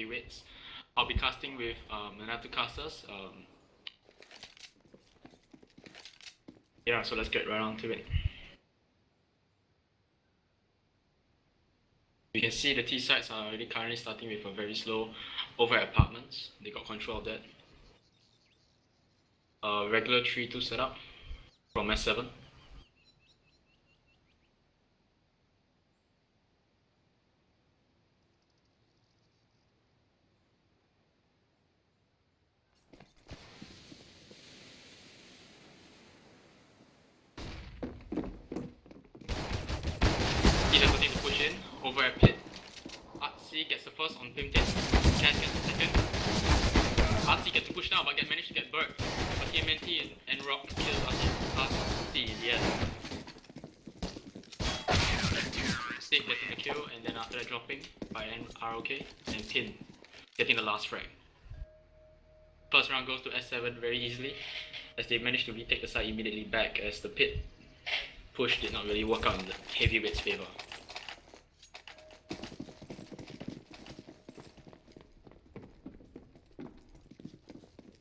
heavyweights. I'll be casting with another casters. Yeah, so let's get right on to it. You can see the T sites are already currently starting with a very slow overhead apartments. They got control of that. Regular 3-2 setup from S7. He's continuing to push in, overhead pit. Artsy gets the first on Pim 10. Cass gets the second. Artsy gets to push now but managed to get burnt. But TMNT and Rock kills Artsy in the end. Stick getting the kill and then after that dropping by ROK and Pin getting the last frag. First round goes to S7 very easily as they managed to retake the side immediately back as the pit push did not really work out in the heavyweight's favor.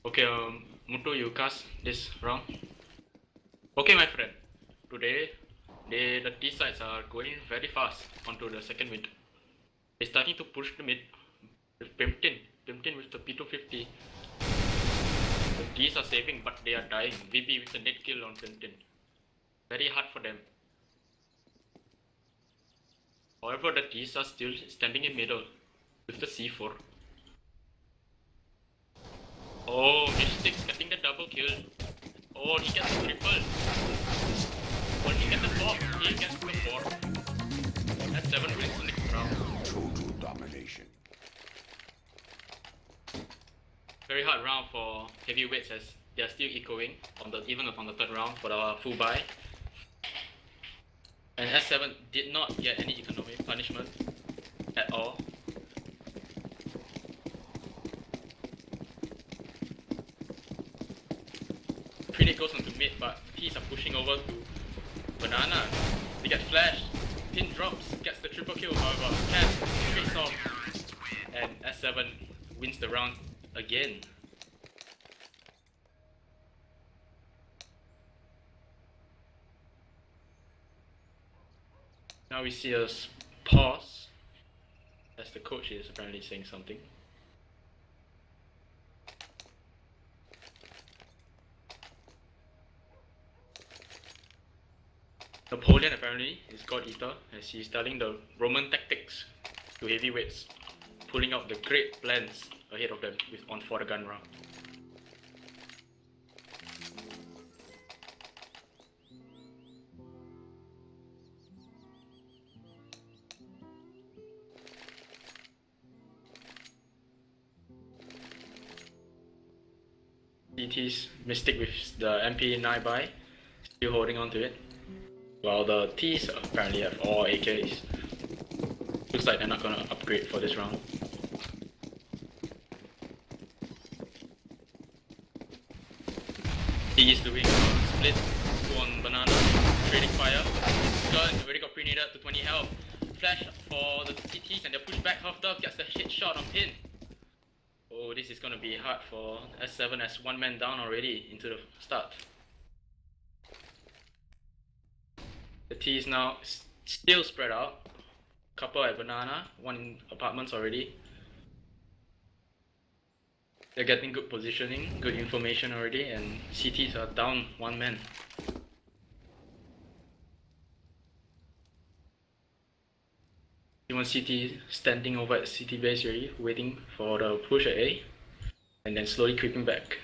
Okay, Muto, you cast this round. Okay, my friend. Today, the T sides are going very fast onto the second mid. They're starting to push the mid with Pimpton with the P250. The Ds are saving, but they are dying. VB with the net kill on Pimpton. Very hard for them. However, the Ds are still standing in middle with the C4. Oh, Mystic's getting the double kill. Oh, he gets the triple. Oh, he gets the fourth. He gets the fourth. S7 wins the next round. Total domination. Very hard round for heavyweights as they are still echoing even upon the third round for the full buy. And S7 did not get any economic punishment at all. Trinity goes onto mid, but T's are pushing over to Banana. They get flashed. Pin drops, gets the triple kill, however, Cass trades off. And S7 wins the round again. Now we see a pause as the coach is apparently saying something. Napoleon apparently is God Eater as he's telling the Roman tactics to heavyweights, pulling out the great plans ahead of them for the gun round. DT's Mystic with the MP9 buy, still holding on to it. While the T's apparently have all AKs. Looks like they're not gonna upgrade for this round. T is doing a split on Banana, trading fire. Skirn already got pre-nated to 20 health. Flash for the CTs and they push back half dove, gets the hit shot on Pin. Oh, this is gonna be hard for S7 as one man down already into the start. The T is now still spread out. Couple at Banana, one in apartments already. They're getting good positioning, good information already, and CTs are down one man. One CT standing over at CT base already, waiting for the push at A, and then slowly creeping back.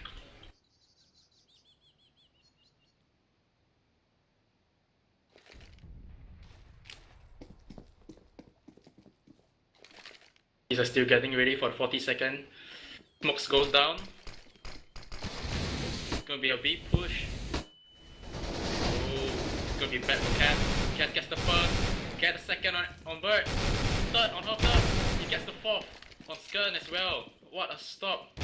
These are still getting ready for the 40-second. Smokes goes down. It's gonna be a big push. Oh, it's gonna be bad for Cass. Cass gets the first, get the second on Bird. Third on half third, he gets the fourth on Skirn as well. What a stop.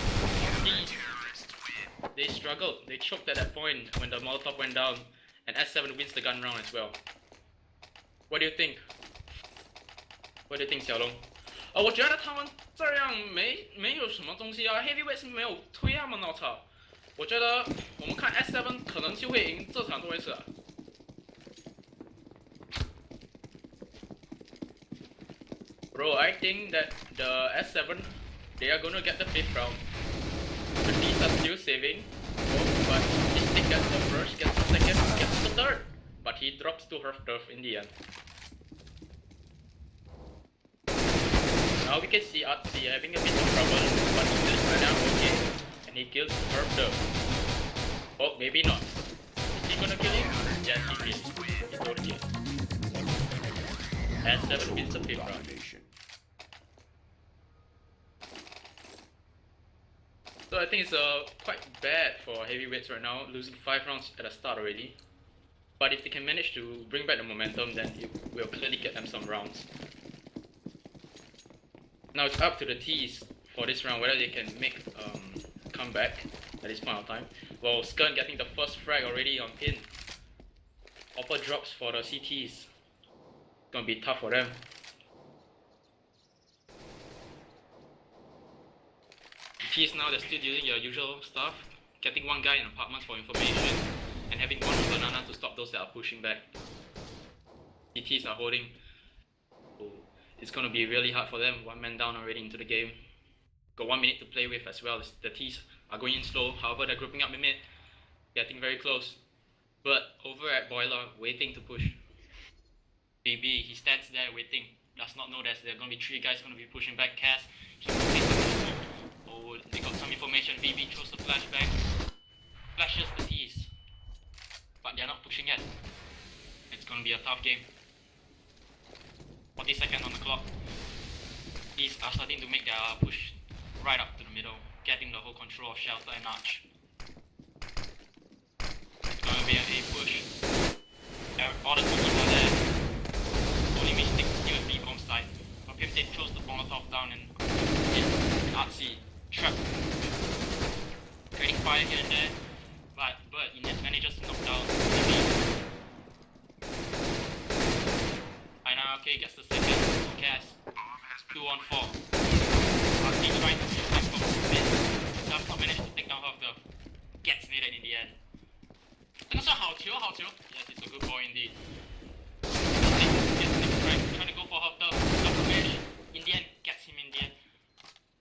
They struggled, they choked at that point when the Molotov went down, and S7 wins the gun round as well. What do you think? What do you think, Xiaolong? 我觉得他们这样没有什么东西啊 ，Heavyweight 是没有推他们，我操！我觉得我们看 S7 可能就会赢这场多一次啊。Bro, I think that the S7 they are gonna get the 5th round. The D's are still saving, but Mystic gets the first, gets the second, gets the third, but he drops to Herf Turf in the end. Now we can see Artsy having a bit of trouble, but he kills Madame okay, and he kills Herb Turf. Oh, maybe not. Is he gonna kill him? Yes, he kills. He don't kill. S7 wins the 5th round. Domination. So I think it's quite bad for heavyweights right now, losing 5 rounds at the start already. But if they can manage to bring back the momentum, then it will clearly get them some rounds. Now it's up to the T's for this round, whether they can make comeback at this point of time. Well, Skun getting the first frag already on pin. Upper drops for the CTs. It's gonna be tough for them. T's now they're still using your usual stuff, getting one guy in apartments for information, and having one banana to stop those that are pushing back. CTs are holding. So it's gonna be really hard for them. 1 man down already into the game. Got 1 minute to play with as well. The T's are going in slow. However, they're grouping up in mid, getting very close. But over at Boiler, waiting to push. BB, he stands there waiting. Does not know that there are gonna be 3 guys gonna be pushing back. Cass, he oh, they got some information. BB throws the flashback, flashes the T's, but they're not pushing yet. It's gonna be a tough game. 40 seconds on the clock. T's are starting to make their push right up to the middle, getting the whole control of Shelter and Arch. It's gonna be an A push. All the teams are there. Only Mystic still at B-bomb side. But Pimp throws the Molotov down and Artsy trapped. Creating fire here and there. But Ines manages to knock down BB. Aina okay gets the second. Cass. 2 on 4. Artsy trying to shoot them from mid. Does not manage to take down half the. Gets needed in the end. 这个是好球，好球。Yes, it's a good ball indeed. Trying to go for half the finish. In the end, gets him in the end.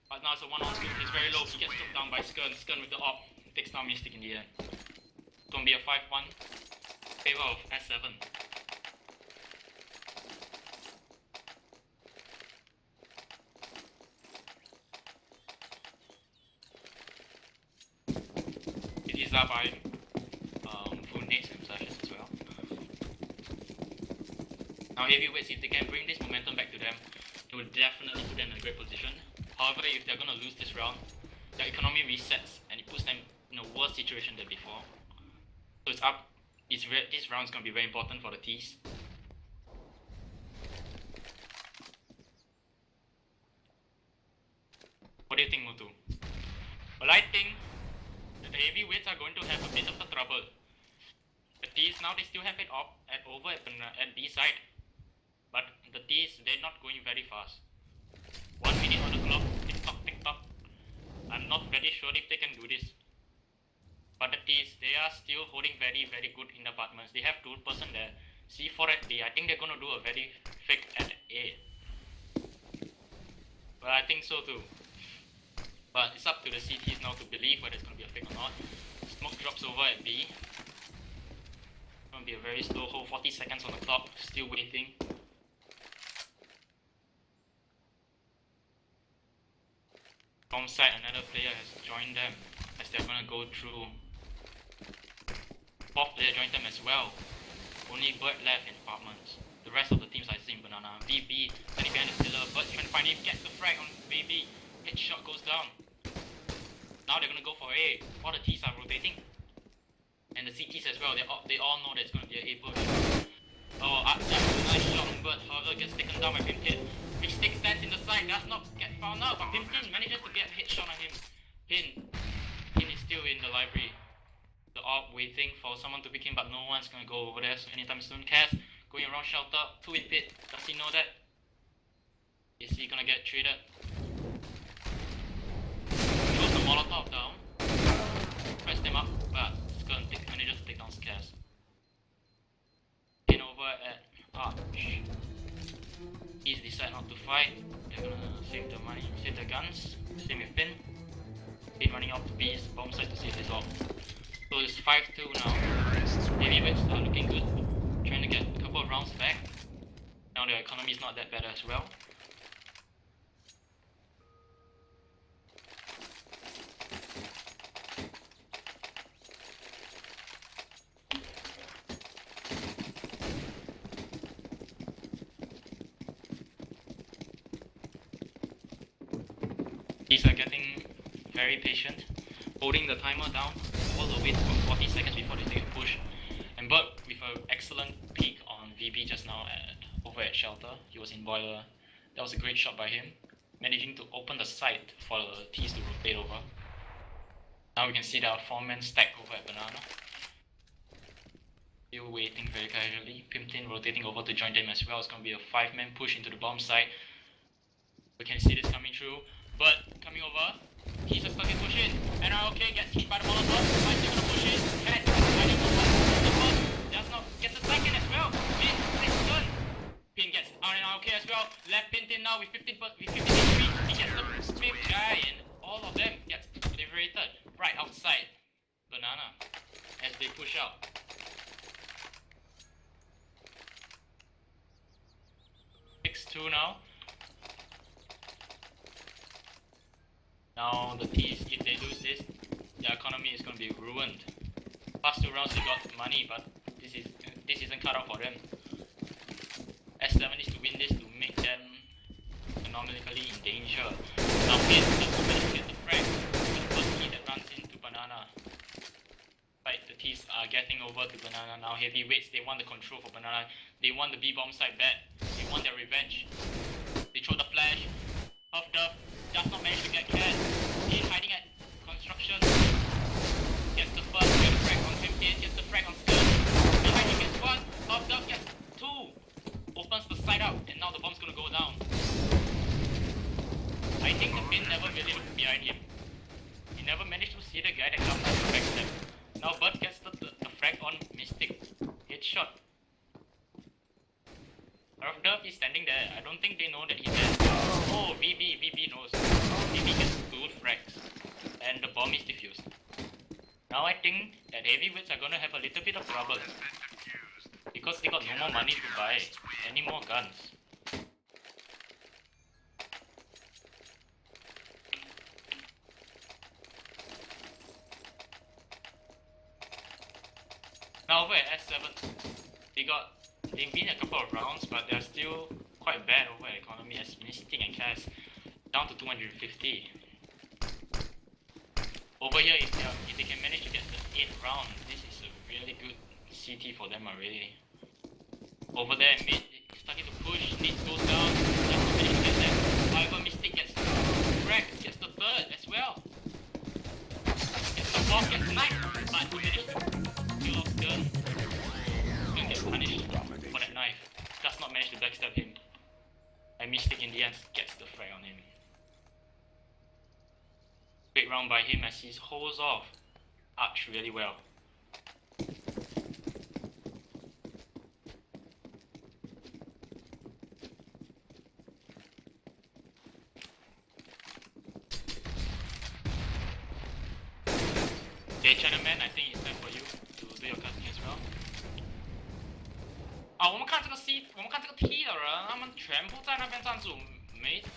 But now it's a 1-on-2. He's very low. He gets struck down by Skun. Skun with the op takes down Mystic in the end. It's gonna be a 5-1 favor of S7. It is up by full nades himself as well. Now heavyweights, if they can bring this momentum back to them, it will definitely put them in a great position. However, if they're gonna lose this round, their economy resets and it puts them in a worse situation than before. So it's up. This round is gonna be very important for the T's. What do you think, Mutu? Well, I think that the heavyweights are going to have a bit of a trouble. The T's now they still have it up over at B side, but the T's they're not going very fast. 1 minute on the clock, tick tock, tick tock. I'm not very sure if they can do this. But the T's they are still holding very good in the apartments. They have 2 person there. C4 at B. I think they're gonna do a very fake at A. But I think so too. But it's up to the CTs now to believe whether it's gonna be a fake or not. Smoke drops over at B. Gonna be a very slow hold, 40 seconds on the clock, still waiting. From side, another player has joined them as they're gonna go through. 4th player joined them as well. Only Bird left in apartments. The rest of the teams are seeing Banana. BB, standing behind the pillar. Bird's trying to find him, gets the frag on BB. Headshot goes down. Now they're gonna go for A. All the T's are rotating. And the CTs as well, they all know that it's going to be an A push. Oh, nice shot on Bird, however gets taken down by Pimpkin. Mystic stands in the side, does not get found out, but Pimpkin manages to get a headshot on him. Pin is still in the library. The AWP waiting for someone to pick him, but no one's going to go over there anytime soon. Cass going around shelter, 2 in pit. Does he know that? Is he going to get traded? Molotov down. Press them up, but it's gonna manages to take down Scares. Pin over at Arch. He's decided not to fight. They're gonna save the money, save the guns. Same with Pin. Pin running out to B's bomb site to save his op. So it's 5-2 now. Heavyweights are looking good. Trying to get a couple of rounds back. Now their economy is not that bad as well. These are getting very patient, holding the timer down all the way for 40 seconds before they take a push. And Bert with an excellent peek on VB just now over at Shelter. He was in Boiler. That was a great shot by him, managing to open the site for the T's to rotate over. Now we can see there are 4-men stack over at Banana. Still waiting very casually. Pimpton rotating over to join them as well. It's going to be a 5-man push into the bomb site. We can see this coming through. But coming over, he's just starting to push in. NRLK gets hit by the Molotov. Might still gonna push in. Cat hiding over. The first does not get the second as well. Pin takes the gun. Pin gets NRLK as well. Left Pin now with 15 HP. He gets the 5th guy, and all of them gets liberated right outside Banana as they push out. 6-2 now. Now the T's, if they lose this, their economy is going to be ruined. Past 2 rounds they got money, but this isn't cut out for them. S7 needs to win this to make them economically in danger. Now Pin doesn't manage to get the frag with the first key that runs into Banana. Right, the T's are getting over to Banana now. Heavyweights, they want the control for Banana. They want the B-bomb side back. They want their revenge. They throw the flash. Huff Duff does not manage to get Cat. He's hiding at construction. Gets the first, gets the frag on 15, gets the frag on Stern. Behind him gets 1, Huff Duff gets 2. Opens the side up, and now the bomb's gonna go down. I think the Pin never really looked behind him. He never managed to see the guy that comes to backstab. Now Bert gets the frag on Mystic. Headshot. Duff is standing there. I don't think they know that he's there. Oh, VB knows. VB gets 2 frags. And the bomb is defused. Now I think that heavyweights are gonna have a little bit of trouble. Because they got no more money to buy any more guns. Now over at S7, they've been a couple of rounds, but they're still quite bad over at economy as Mystic and Cass down to 250. Over here, if they can manage to get the 8th round, this is a really good CT for them already. Over there, mid starting to push, Nate goes down, just to manage to get them. However, Mystic gets wrecked, gets the 3rd as well. Gets the 4th, gets sniped, but he managed to kill off gun. He's gonna get punished for that knife. Does not manage to backstab him. And Mystic in the end gets the frag on him. Great round by him as he holds off Arch really well. Okay, Chinaman, I think it's time for you to do your casting as well. 我们看这个 我们看这个 T 的人，他们全部在那边站住，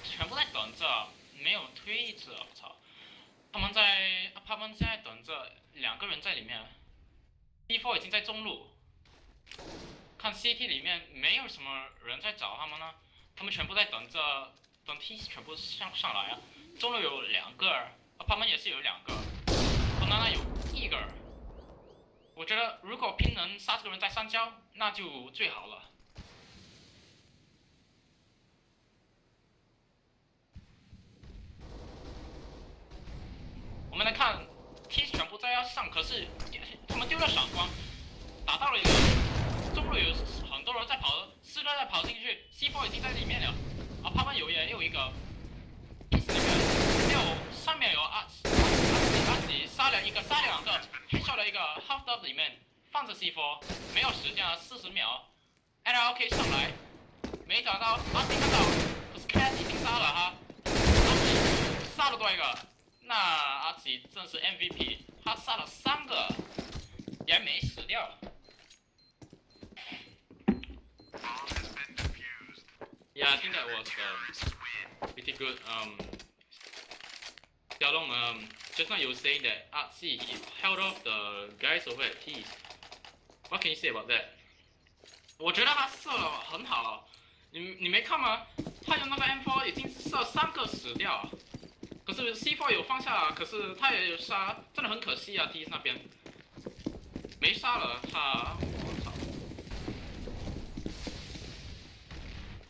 全部在等着，没有推着，我操！他们现在等着，2个人在里面 ，D4 已经在中路，看 CT 里面没有什么人在找他们呢，他们全部在等着，等 T 全部上来啊。中路有2个，他们也是有2个，Banana有1个。我觉得如果拼能杀这个人在三焦，那就最好了。我们来看 T 全部在要上，可是他们丢了闪光，打到了一个中路有很多人在跑，4个在跑进去 ，C4 已经在里面了，他们也有一个 P 那边，上面有己杀了一个，杀了两个，还杀了一个 half dub 里面放着 C4，没有时间了，40秒 ，NLK 上来，没找到，阿奇看到，可是 Cass 已经杀了哈，阿奇杀了多一个，那阿奇真是 MVP， 他杀了3个，也没死掉。Yeah, I think that was pretty good. Xiaolong, just now you were saying that Artsy he held off the guys over at T. What can you say about that? 我觉得他射了很好，你没看吗？他用那个 M4 已经是射3个死掉，可是 C4 有放下，可是他也有杀，真的很可惜啊 T 那边没杀了他，我操。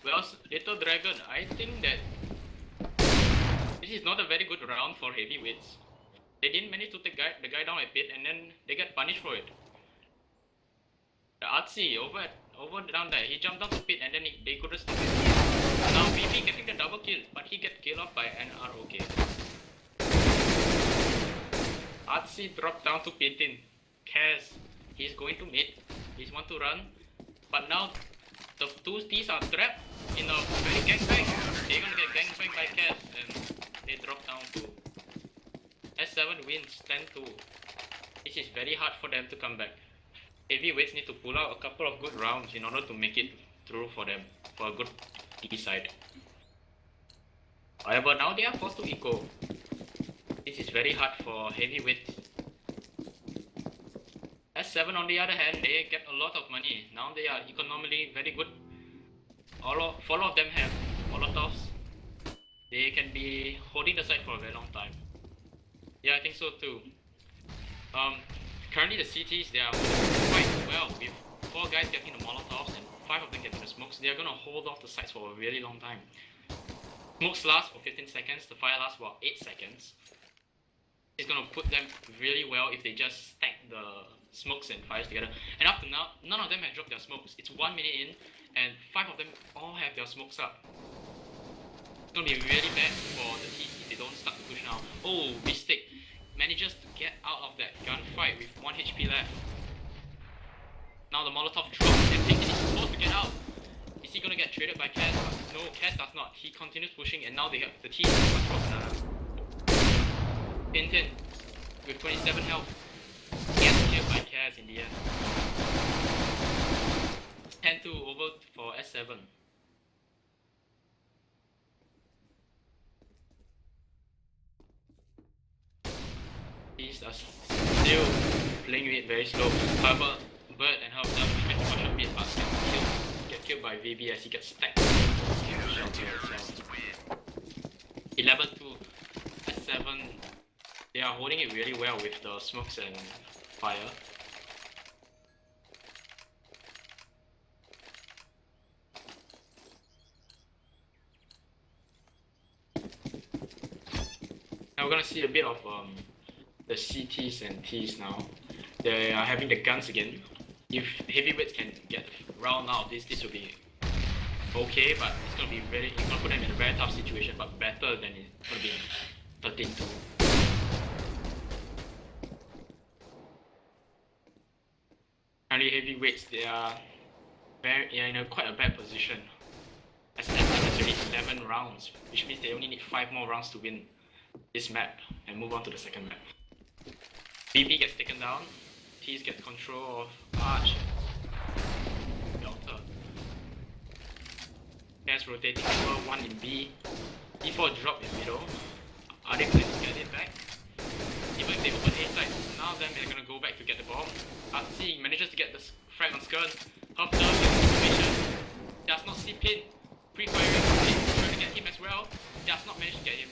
Well, Little Dragon, I think that this is not a very good round for heavyweights. They didn't manage to take the guy down a bit, and then they get punished for it. The Artsy over down there, he jumped down to pit, and then they couldn't stop it. Now BB getting the double kill, but he get killed off by NROK. Artsy dropped down to pit in. Kaz, he's going to mid. He's want to run, but now the two T's are trapped in a very gangbang. They're gonna get gangbanged by Kaz, and they drop down to S7 wins 10-2. This is very hard for them to come back. Heavyweights need to pull out a couple of good rounds in order to make it through for them, for a good T side. However, now they are forced to eco. This is very hard for heavyweights. S7 on the other hand, they get a lot of money. Now they are economically very good. Four of them have Molotovs. They can be holding the site for a very long time. Yeah, I think so too. Currently the CTs, they are quite well with 4 guys getting the Molotovs and 5 of them getting the smokes. They are gonna hold off the sites for a really long time. Smokes last for 15 seconds, the fire lasts for 8 seconds. It's gonna put them really well if they just stack the smokes and fires together. And up to now, none of them have dropped their smokes. It's 1 minute in, and 5 of them all have their smokes up. It's gonna be really bad for the T's if they don't start to push now. Oh, mistake. Manages to get out of that gunfight with 1 HP left. Now the Molotov drops and thinking he's supposed to get out. Is he gonna get traded by Kaz? No, Kaz does not. He continues pushing, and now the T's have control of Banana. Tintin with 27 health gets killed by Kaz in the end. 10-2 over for S7. These are still playing it very slow. However, Bird and Herb Dub managed to push a bit, but get killed by VB as he gets stacked. 11-2 S7. They are holding it really well with the smokes and fire. Now we're gonna see a bit of the CTs and Ts now. They are having the guns again. If heavyweights can get a round out of this will be okay, but it's gonna put them in a very tough situation, but better than it's gonna be 13-2. Currently heavyweights, they are in quite a bad position. S7 has already 11 rounds, which means they only need 5 more rounds to win this map and move on to the second map. BB gets taken down, T's get control of Arch, Delta. Gas rotating over 1 in B, D4 drop in middle. Are they going to get it back? Even if they open A side, now then they're gonna go back to get the bomb. Artsy manages to get the frag on Skirn. Huff down gets the information. Does not see Pin. Pre-firing, trying to get him as well. Does not manage to get him.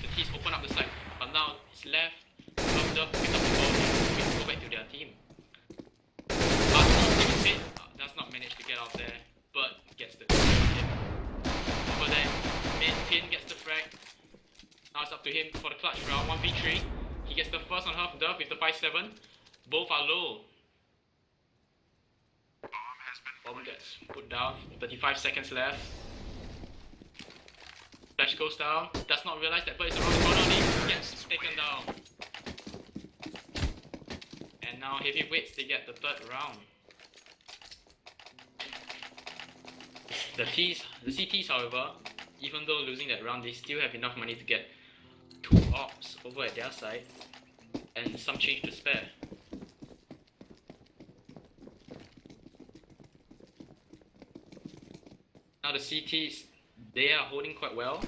The T's open up the side, but now it's left. Huff down pick up the ball and go back to their team. Artsy takes Pin. Does not manage to get out there, but gets the hit. Over there, Pin gets the frag. Now it's up to him for the clutch round, 1v3. He gets the first on Half Dove with the 5-7. Both are low. Bomb gets put down, 35 seconds left. Flash goes down, does not realize that Bird is around the corner only. gets taken down. And now heavyweights, they get the third round. The CTs, however, even though losing that round, they still have enough money to get 2 ops over at their side and some change to spare. Now the CTs, they are holding quite well,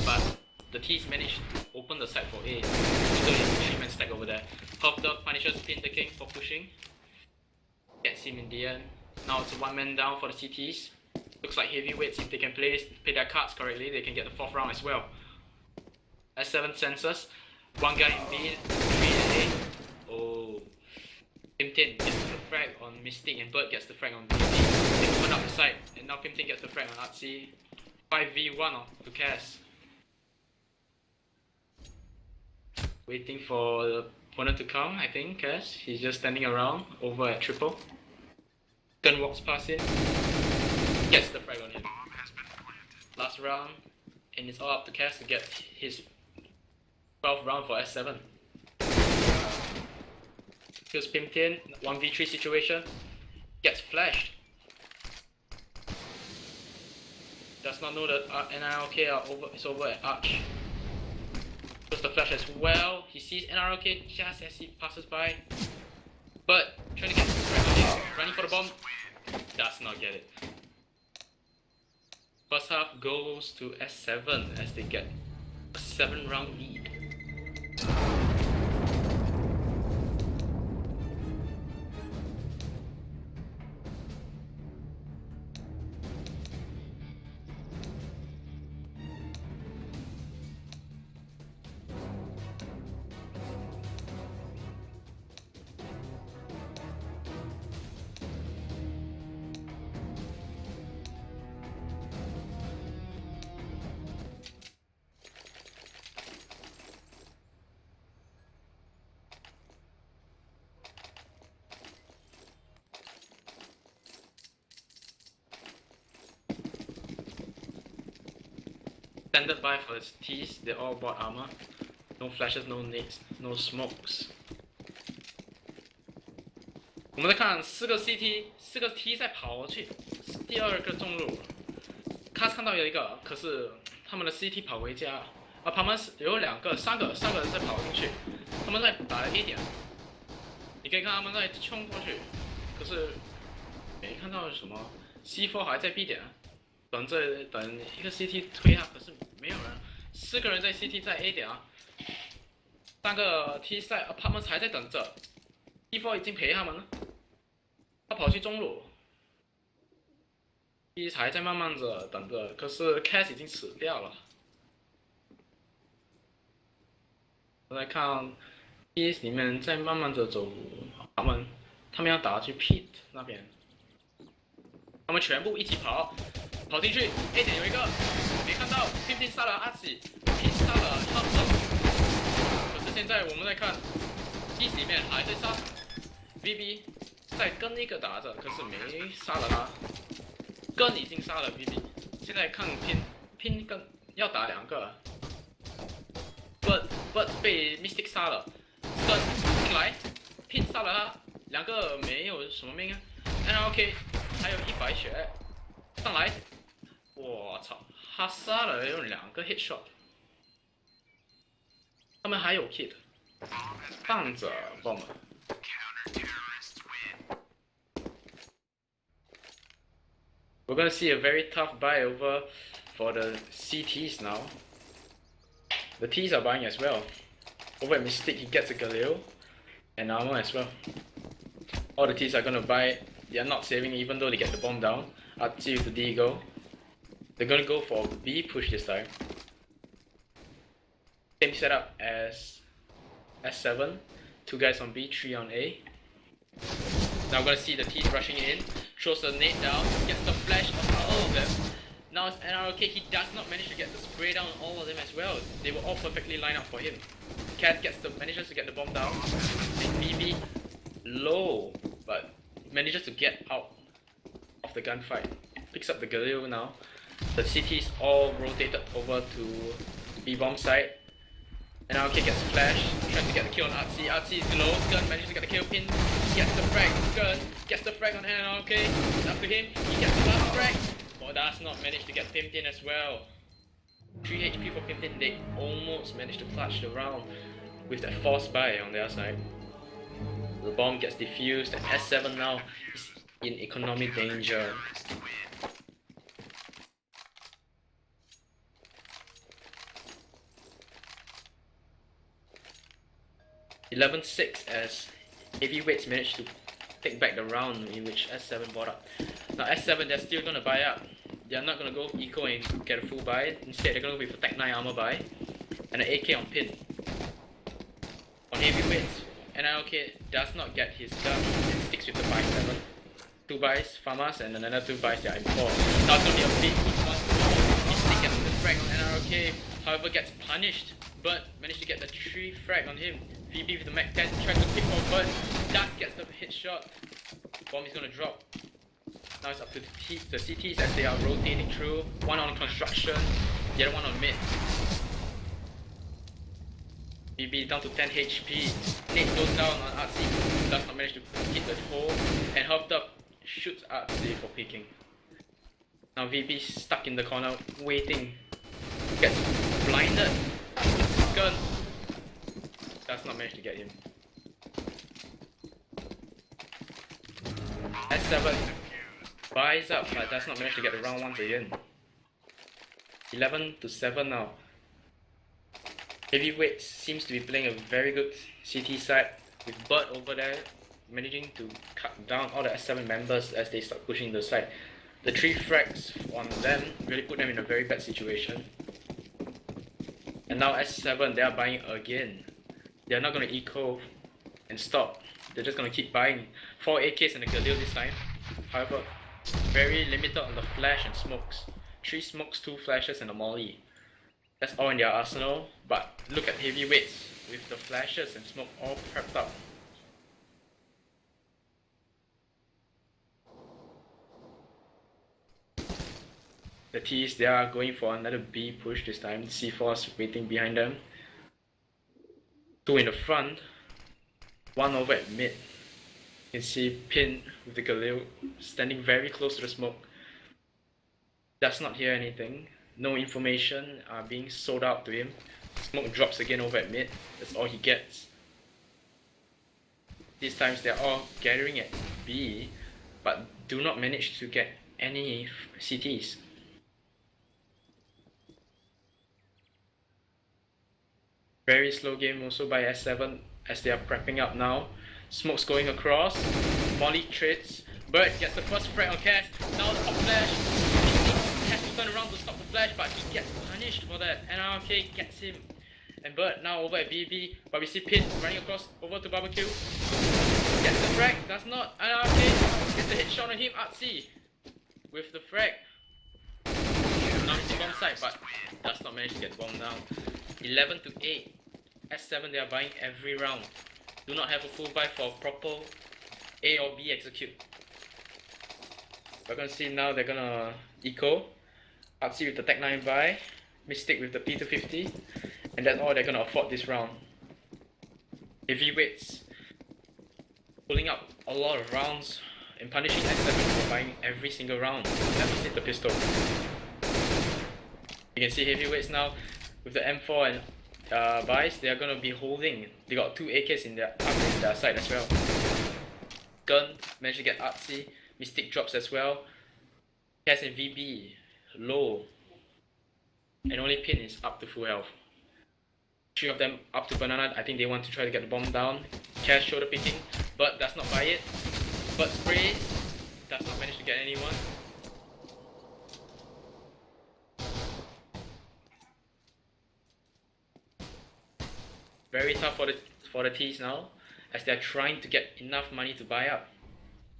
but the T's managed to open the side for A. Even though there's a man stack over there. Half-Dove punishes Pin the King for pushing. Gets him in the end. Now it's a 1-man down for the CTs. Looks like heavyweights, if they can play their cards correctly, they can get the 4th round as well. S7.Senses, 1 guy in B, 3 in A. Oh. Pimtin gets the frag on Mystic and Bird gets the frag on BB. They open up the side, and now Pimtin gets the frag on Artsy. 5v1 to Cass. Waiting for the opponent to come, I think, Cass. He's just standing around over at triple. Gun walks past him. Gets the frag on him. Last round, and it's all up to Cass to get his 12th round for S7. Kills Pimtin, 1v3 situation. Gets flashed. Does not know that NRLK is over at Arch. Kills the flash as well. He sees NRLK just as he passes by. But trying to get the frag on him. Running for the bomb. Does not get it. First half goes to S7 as they get a 7-round lead. Standard buy for his T's, they all bought armor. No flashes, no nades, no smokes. 我们再看4个 CT，4个 T 在跑去第2个中路。卡斯看到有一个，可是他们的 CT 跑回家，旁边有3个人在跑进去，他们在打 A 点。你可以看他们在冲过去，可是没看到什么 C4 还在 B 点。 等一个 CT 推可是没有人。4个人在 CT 在 A 点3个 T 在apartments 还在等着 ，T4 已经陪他们了，他跑去中路 ，T 还在慢慢的等着，可是 Cass 已经死掉了。我来看 T 里面在慢慢的走，他们要打去 Pit 那边，他们全部一起跑。 跑进去 ，A 点有一个，没看到 ，Pimtin 杀了阿奇 ，Pin 杀了 Hub， 可是现在我们在看 ，T 里面还在杀 ，VB 在跟一个打着，可是没杀了他，跟已经杀了 VB， 现在看 Pin 跟要打2个 ，Bird 被 Mystic 杀了，跟进来 ，Pin 杀了他，2个没有什么命啊 ，NRK 还有100血，上来。 我操，他杀了有2个 hit shot， 他们还有 kit， 放着 bomb。We're gonna see a very tough buy over for the CTs now. The T's are buying as well. Over at Mystic, he gets a Galileo and armor as well. All the T's are gonna buy. They are not saving even though they get the bomb down. Artsy with the Deagle. They're gonna go for B push this time. Same setup as S7. 2 guys on B, 3 on A. Now we're gonna see the T's rushing in. Throws the nade down, gets the flash on all of them. Now it's NRLK, he does not manage to get the spray down on all of them as well. They were all perfectly lined up for him. Cat manages to get the bomb down. And BB low, but manages to get out of the gunfight. Picks up the Galileo now. The CTs all rotated over to B bomb side. And now gets a flash, trying to get the kill on Artsy. Artsy is low, Skun manages to get the kill. Pin gets the frag, Skun gets the frag on hand. Okay, it's up to him. He gets the last frag, but does not manage to get Pimpin as well. 3 HP for Pimpin. They almost managed to clutch the round with that forced buy on their side. The bomb gets defused, and S7 now is in economic danger. 11-6 as heavyweights managed to take back the round in which S7 bought up. Now S7, they're still gonna buy up. They're not gonna go eco and get a full buy. Instead, they're gonna go with a Tech 9 armor buy and an AK on pin. On heavyweights, NILK does not get his gun and sticks with the buy 7. 2 buys, Famas, and another 2 buys they are in 4. Now it's gonna be a big hit once more. He still gets the frag on NRK, however gets punished, but managed to get the 3 frag on him. VB with the Mac 10 tries to pick for Bud, Dust gets the hit shot. Bomb is gonna drop. Now it's up to the CTs as they are rotating through. One on construction, the other one on mid. VB down to 10 HP. Nate goes down on Artsy, does not manage to hit the hole, and Huffed Up shoots Artsy for picking. Now VB stuck in the corner, waiting. Gets blinded. Gun does not manage to get him. S7 buys up but does not manage to get the round once again. 11-7 now. Heavyweights seems to be playing a very good CT side with Bud over there managing to cut down all the S7 members as they start pushing the side. The 3 frags on them really put them in a very bad situation. And now S7, they are buying again. They are not going to eco and stop. They're just going to keep buying. 4 AKs and a Galil this time. However, very limited on the flash and smokes. 3 smokes, 2 flashes and a molly. That's all in their arsenal. But look at heavyweights with the flashes and smoke all prepped up. The T's, they are going for another B push this time. C4's waiting behind them. 2 in the front. 1 over at mid. You can see Pin with the Galil standing very close to the smoke. Does not hear anything. No information are being sold out to him. Smoke drops again over at mid. That's all he gets. These times they're all gathering at B, but do not manage to get any CTs. Very slow game also by S7 as they are prepping up now. Smoke's going across. Molly trades. Bird gets the first frag on Cass. Now the top flash. He has to turn around to stop the flash, but he gets punished for that. NRK gets him. And Bird now over at BB, but we see Pin running across over to Barbecue. Gets the frag, does not. NRK gets the hit shot on him. Artsy with the frag. Now he's in bomb side, but does not manage to get the bomb down. 11-8. S7, they are buying every round. Do not have a full buy for proper A or B execute. We're gonna see now they're gonna eco. Artsy with the Tech 9 buy. Mystic with the P250. And that's all they're gonna afford this round. Heavyweights pulling up a lot of rounds and punishing S7 for buying every single round. Never hit the pistol. You can see heavyweights now with the M4 and buys, they are gonna be holding. They got 2 AKs in their side as well. Gun managed to get Artsy. Mystic drops as well. Cass and VB low. And only Pin is up to full health. 3 of them up to banana. I think they want to try to get the bomb down. Cass shoulder picking, but does not buy it. But sprays, does not manage to get anyone. Very tough for the T's now, as they are trying to get enough money to buy up.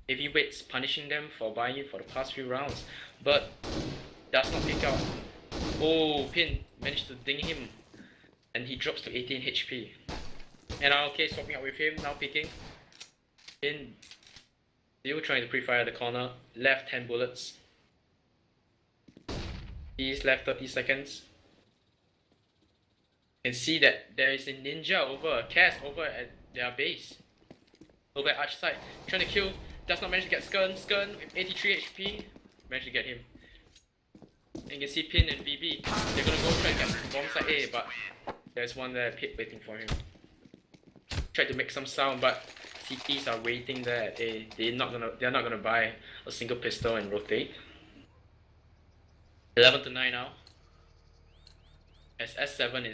Heavyweights punishing them for buying for the past few rounds, but does not pick out. Oh, Pin managed to ding him, and he drops to 18 HP. And RLK swapping up with him, now picking. Pin still trying to pre-fire the corner, left 10 bullets. He's left 30 seconds. You can see that there is a ninja over, a cast over at their base. Over at Arch side. Trying to kill, does not manage to get Skern. Skern with 83 HP. Managed to get him. And you can see Pin and VB. They're gonna go try and get bomb side A, but there's one there, Pit waiting for him. Tried to make some sound, but CTs are waiting there at A. They're not gonna buy a single pistol and rotate. 11-9 now. As S7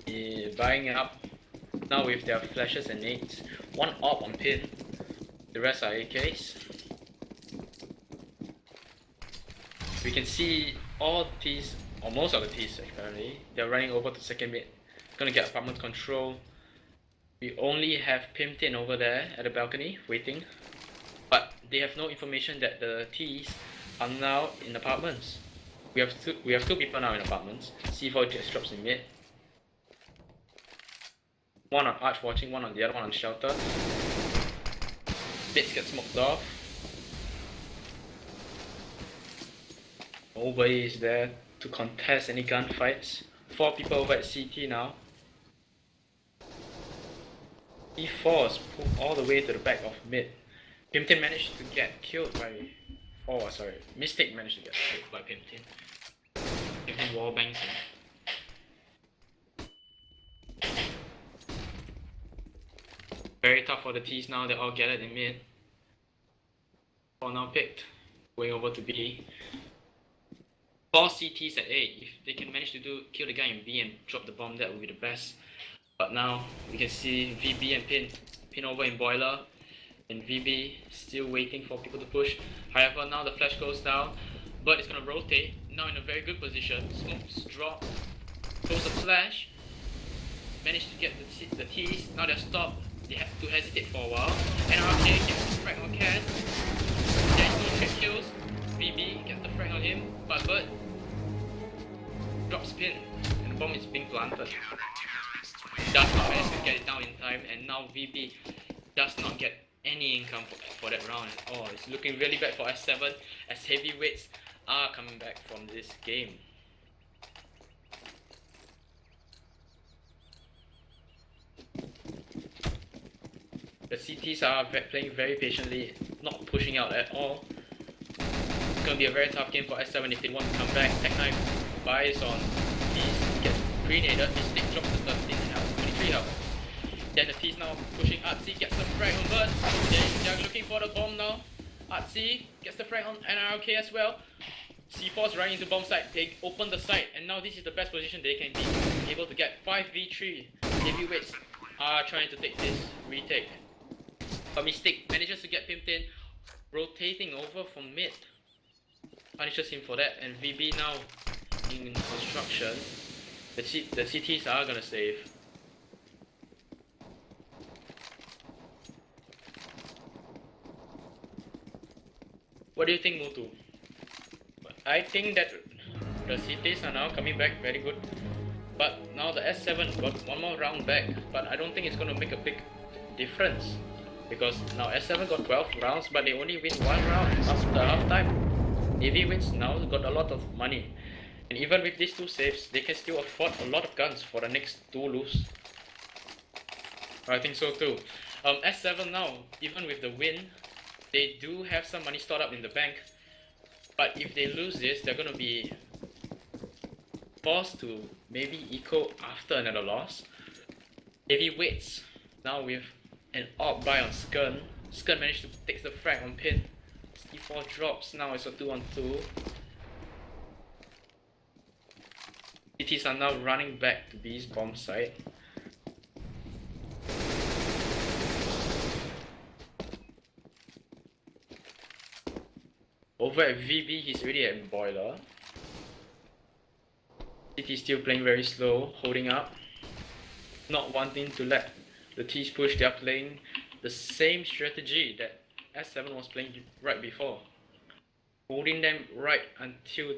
is buying up now with their flashes and nades. One AWP on Pin. The rest are AKs. We can see all T's, or most of the T's apparently, they're running over to second mid. Gonna get apartment control. We only have Pimtin over there at the balcony waiting, but they have no information that the T's are now in apartments. We have two people now in apartments. C4 just drops in mid. One on Arch watching, one on the other one on shelter. Bits get smoked off. Nobody is there to contest any gunfights. 4 people over at CT now. E4 is pulled all the way to the back of mid. Pimtin managed to get killed by... Oh, sorry. Mystic managed to get killed by Pimtin. Pimtin wallbangs him. Very tough for the T's now, they're all gathered in mid. 4 now picked. Going over to B. 4 CTs at A. If they can manage to kill the guy in B and drop the bomb, that would be the best. But now we can see VB and Pin over in boiler, and VB still waiting for people to push. However, now the flash goes down, but it's gonna rotate. Now in a very good position. Smokes drop, throws a flash, managed to get the T's. Now they're stopped. They have to hesitate for a while. NRK gets the frag on Cass. There's no trick kills. VB gets the frag on him, but Bird drops Pin, and the bomb is being planted. Does not manage to get it down in time, and now VB does not get any income for that round at all. It's looking really bad for S7 as heavyweights are coming back from this game. The CTs are playing very patiently, not pushing out at all. It's going to be a very tough game for S7 if they want to come back. Tech Knife buys on these, gets pre-naded, Mystic drops to 13 health, 23 health. Then the T's now pushing Artsy, gets the frag on Bird. They're looking for the bomb now. Artsy gets the frag on NRK as well. C4's running into bomb site, they open the site, and now this is the best position they can be able to get. 5v3, heavyweights are trying to take this retake. But Mystic manages to get Pimped in, rotating over from mid. Punishes him for that, and VB now in construction. The CTs are gonna save. What do you think, Mutu? I think that the CTs are now coming back very good. But now the S7 got one more round back, but I don't think it's gonna make a big difference. Because now S7 got 12 rounds, but they only win 1 round after halftime. Heavyweights now got a lot of money. And even with these 2 saves, they can still afford a lot of guns for the next 2 lose. I think so too. S7 now, even with the win, they do have some money stored up in the bank. But if they lose this, they're gonna be forced to maybe eco after another loss. Heavyweights now with an AWP buy on Skern. Skern managed to take the frag on Pin. C4 drops, now it's a 2-on-2. CTs are now running back to B's bomb site. Over at VB, he's already at boiler. CT still playing very slow, holding up. Not wanting to let the T's push, they're playing the same strategy that S7 was playing right before. Holding them right until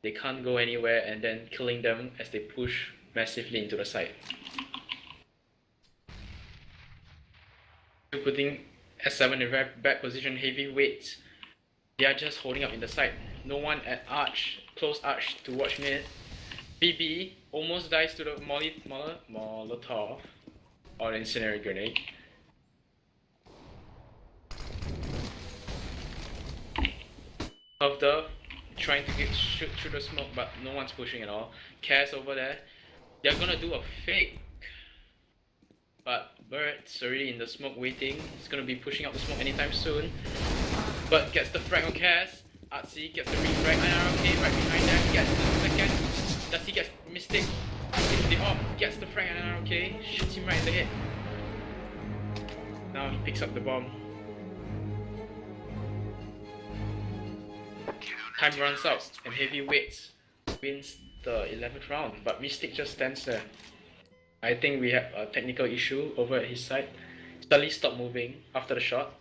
they can't go anywhere and then killing them as they push massively into the site. Putting S7 in a very bad position, heavyweights. They are just holding up in the site. No one at Arch, close Arch to watch mid. BB almost dies to the Molotov or the incendiary grenade. Of the trying to shoot through the smoke, but no one's pushing at all. Cass over there, they're gonna do a fake, but Bird's already in the smoke waiting. He's gonna be pushing out the smoke anytime soon. But gets the frag on Cass. Artsy gets the refrag. NRK right behind them. Gets the second. Does he get Mystic? Hits the op. Gets the frag on NRK. Shoots him right in the head. Now he picks up the bomb. Time runs out and Heavyweights wins the 11th round, but Mystic just stands there. I think we have a technical issue over at his side. Suddenly stopped moving after the shot.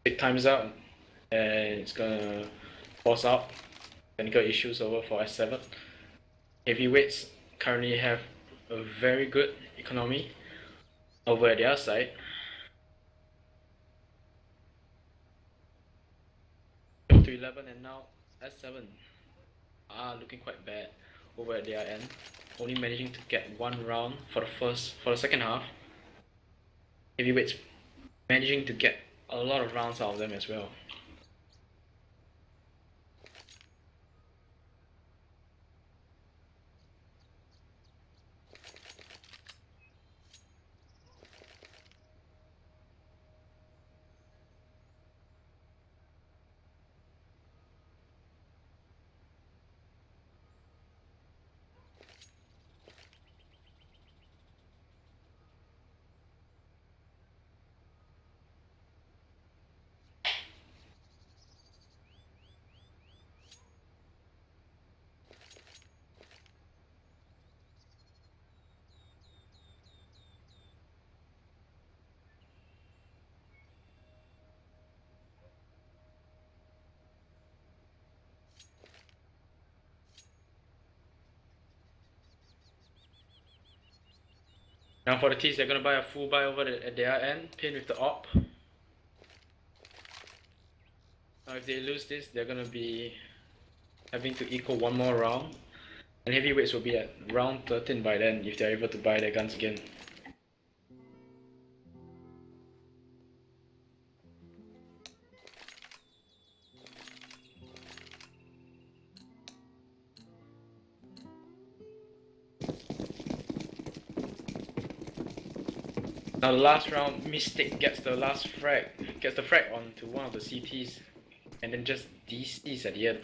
Big time's out and it's gonna force out technical issues over for S7. Heavyweights currently have a very good economy over at their side. To 11 and now S7 are looking quite bad over at their end. Only managing to get one round for the second half. Heavyweights managing to get a lot of rounds out of them as well. Now for the T's, they're gonna buy a full buy over at their end, pin with the op. Now if they lose this, they're gonna be having to equal one more round. And Heavyweights will be at round 13 by then if they're able to buy their guns again. Now the last round, Mystic gets the frag onto one of the CTs, and then just DCs at the end.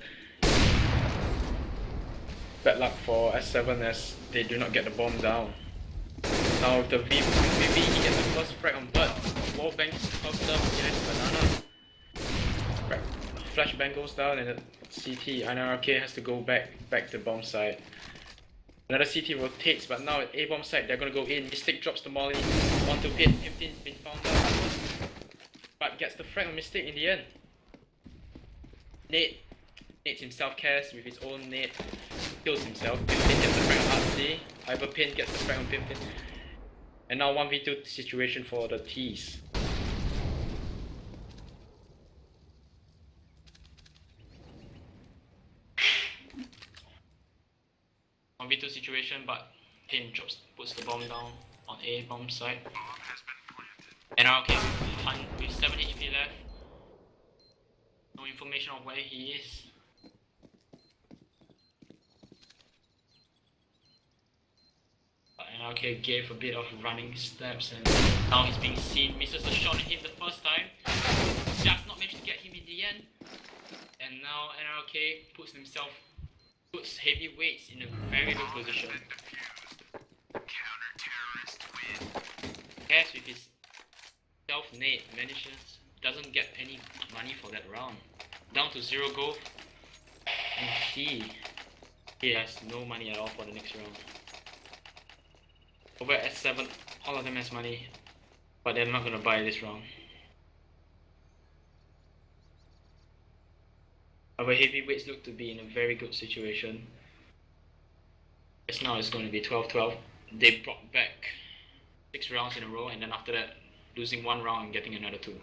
Bad luck for S7 as they do not get the bomb down. Now with the VB, he gets the first frag on Bird. Wallbang comes up behind the banana. Flashbang goes down and the CT, NRK has to go back to bomb side. Another CT rotates, but now at A-bomb side, they're gonna go in. Mystic drops the molly onto pit. 15's been found out. But gets the frag on Mystic in the end. Nates himself cares with his own nade. Kills himself. Pimpin gets the frag on Artsy. Iberpin gets the frag on Pimpin. And now 1v2 situation for the T's. V2 situation, but Pin puts the bomb down on A bomb side. And now okay, Hunt with 7 HP left. No information of where he is. And okay, gave a bit of running steps and now he's being seen. Misses the shot at him the first time. Does not manage to get him in the end. And now NRK puts himself puts heavyweights in a very low position. Cass with his self-nade doesn't get any money for that round. Down to 0 gold. And he has no money at all for the next round. Over at S7, all of them has money, but they're not gonna buy this round. Our heavyweights look to be in a very good situation. Just now it's going to be 12-12. They brought back 6 rounds in a row, and then after that, losing 1 round and getting another 2.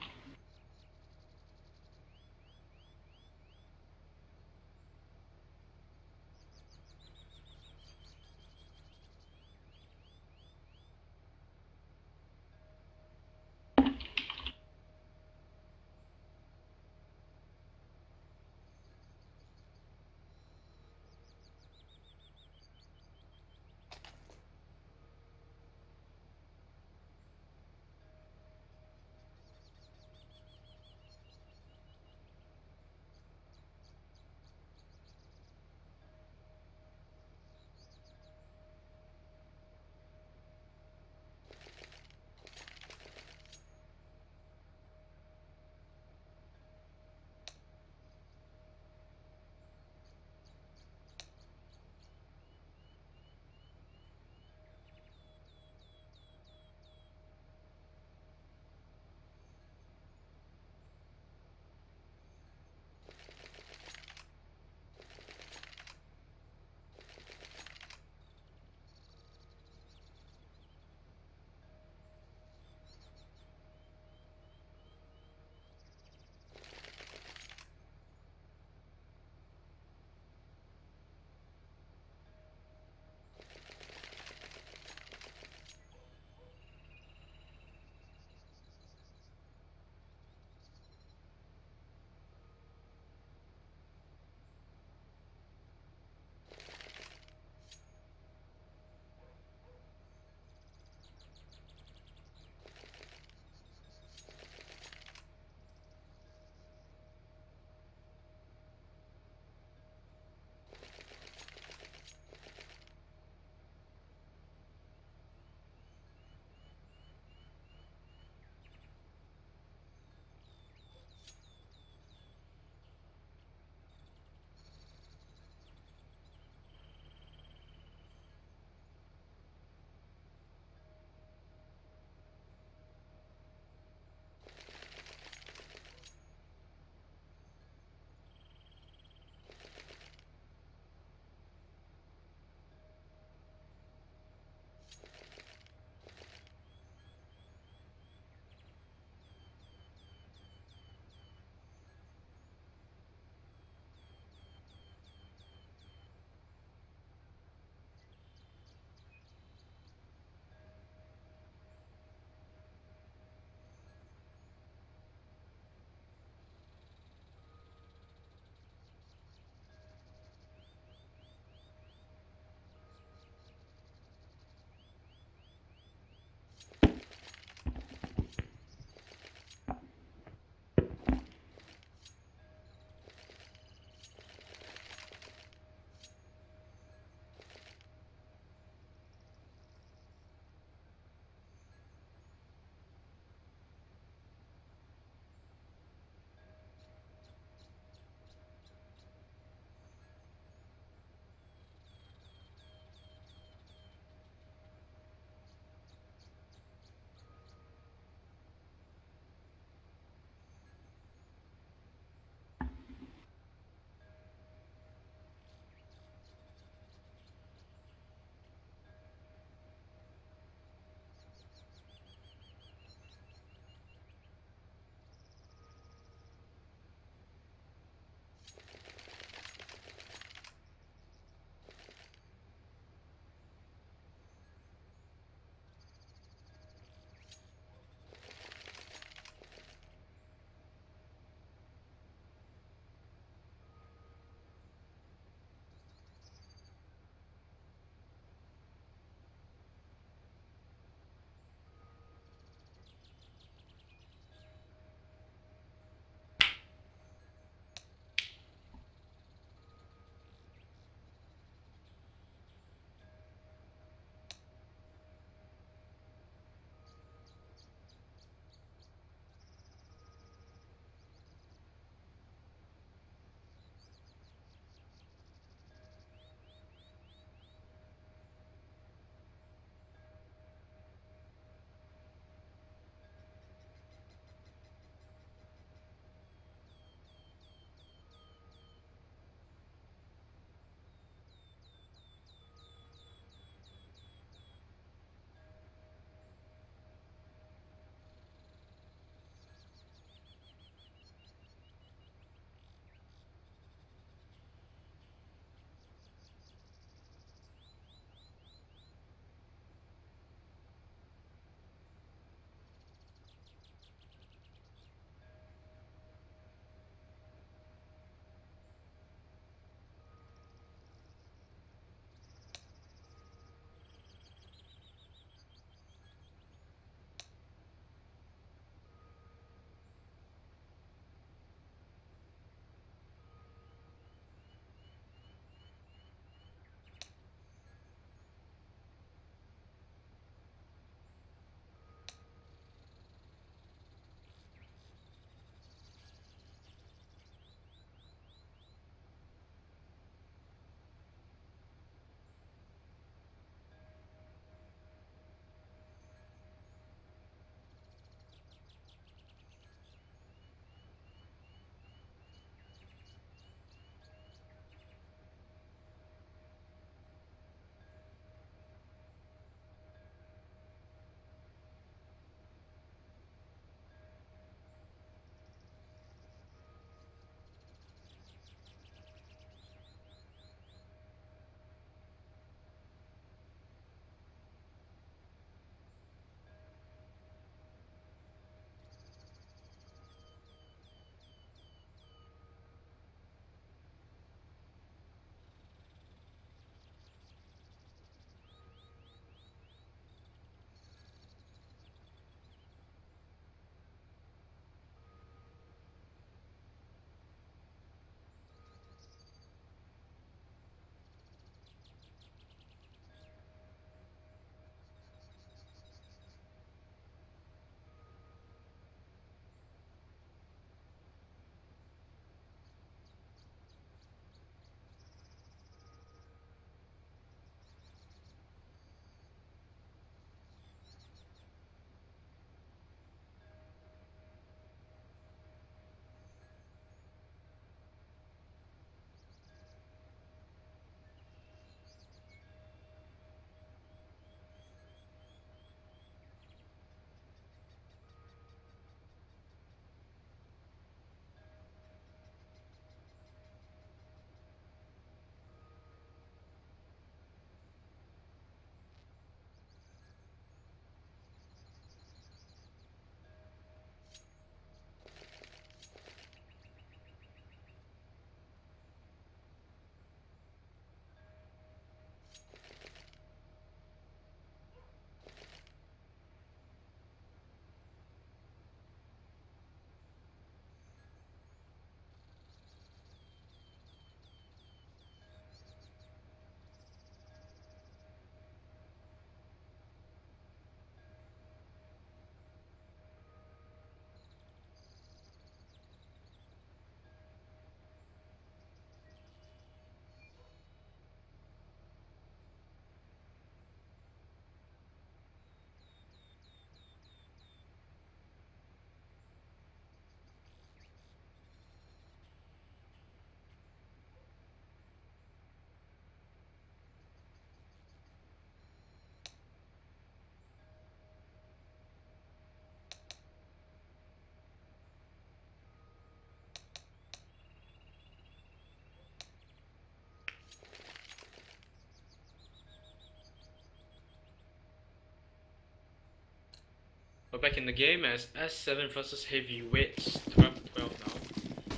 We're back in the game as S7 versus Heavyweights, 12 now.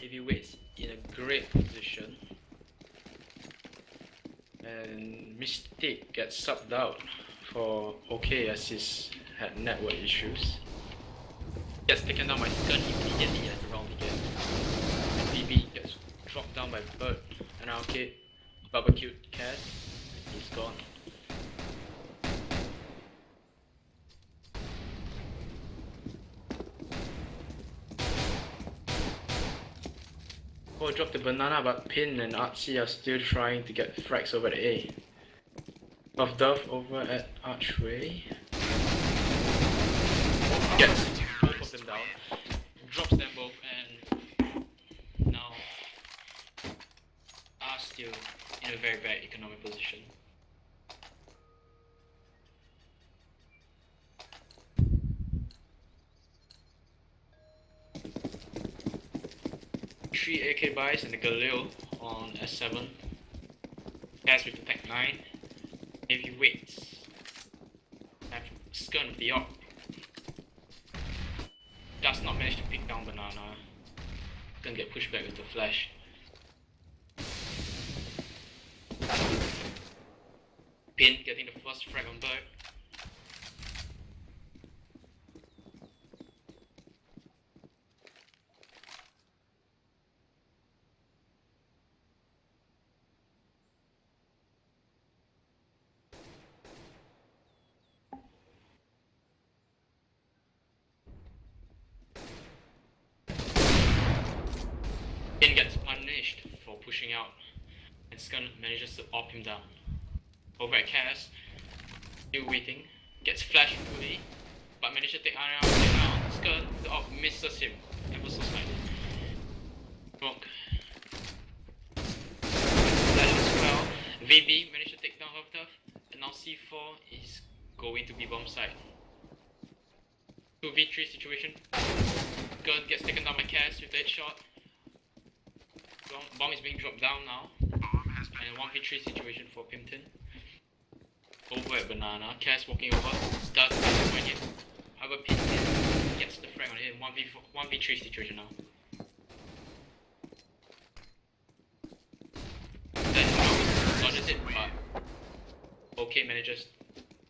Heavyweights in a great position. And Mystic gets subbed out for OK as he's had network issues. Gets taken down by Skun immediately as the round begins. And BB gets dropped down by Bird. And Arcade barbecued Cat. He's gone. Oh, dropped the banana, but Pin and Artsy are still trying to get frags over the A. Buff Dove over at Archway. Gets both of them down. Drops them both and now are still in a very bad economic position. Three AK buys and the Galil on S7. Pass with the Tech 9. Heavyweights. Have Skun with the op. Does not manage to pick down banana. Gonna get pushed back with the flash. Pin getting the first frag on Bird. Pin gets punished for pushing out, and Skun manages to op him down. Over at Cass, still waiting, gets flashed fully, but manages to take Iron down. Skun, the op misses him ever so slightly. Smoke. Flash as well. VB managed to take down Huff, and now C4 is going to be bomb side. 2v3 situation. Gun gets taken down by Cass with a headshot. Bomb is being dropped down now. And a 1v3 situation for Pimpton. Over at Banana. Cass walking over. Does get the point yet. However, Pimpton gets the frag on it. 1v3 situation now. Then dodges it, but OK manages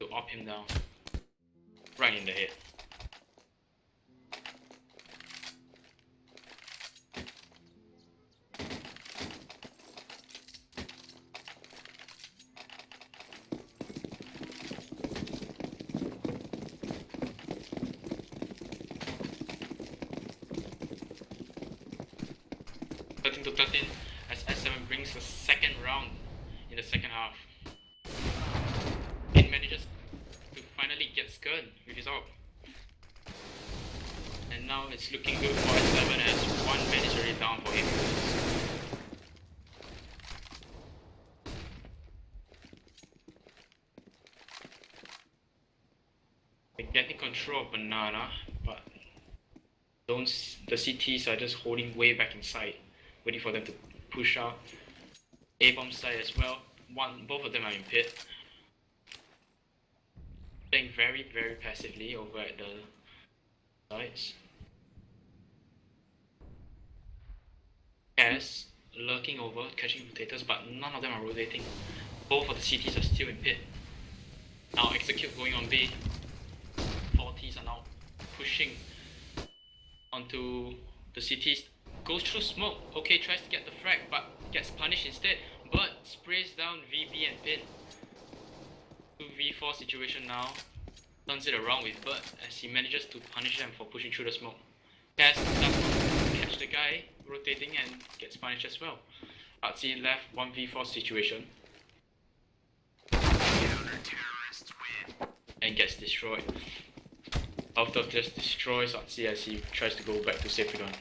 to op him down. Right in the head. To 13 as S7 brings the second round in the second half. It manages to finally get Skun with his op. And now it's looking good for S7 as one man is already down for him. They're getting control of Banana, but the CTs are just holding way back inside, waiting for them to push out. A-bomb side as well. Both of them are in pit. Playing very, very passively over at the sides. Cass lurking over, catching potatoes, but none of them are rotating. Both of the CTs are still in pit. Now execute going on B. 40s are now pushing onto the CTs. Goes through smoke. OK tries to get the frag, but gets punished instead. But sprays down VB and Pin. 2v4 situation now. Turns it around with Bird as he manages to punish them for pushing through the smoke. Cass does not catch the guy rotating and gets punished as well. Artsy left 1v4 situation. And gets destroyed. After just destroys Artsy as he tries to go back to save the gun.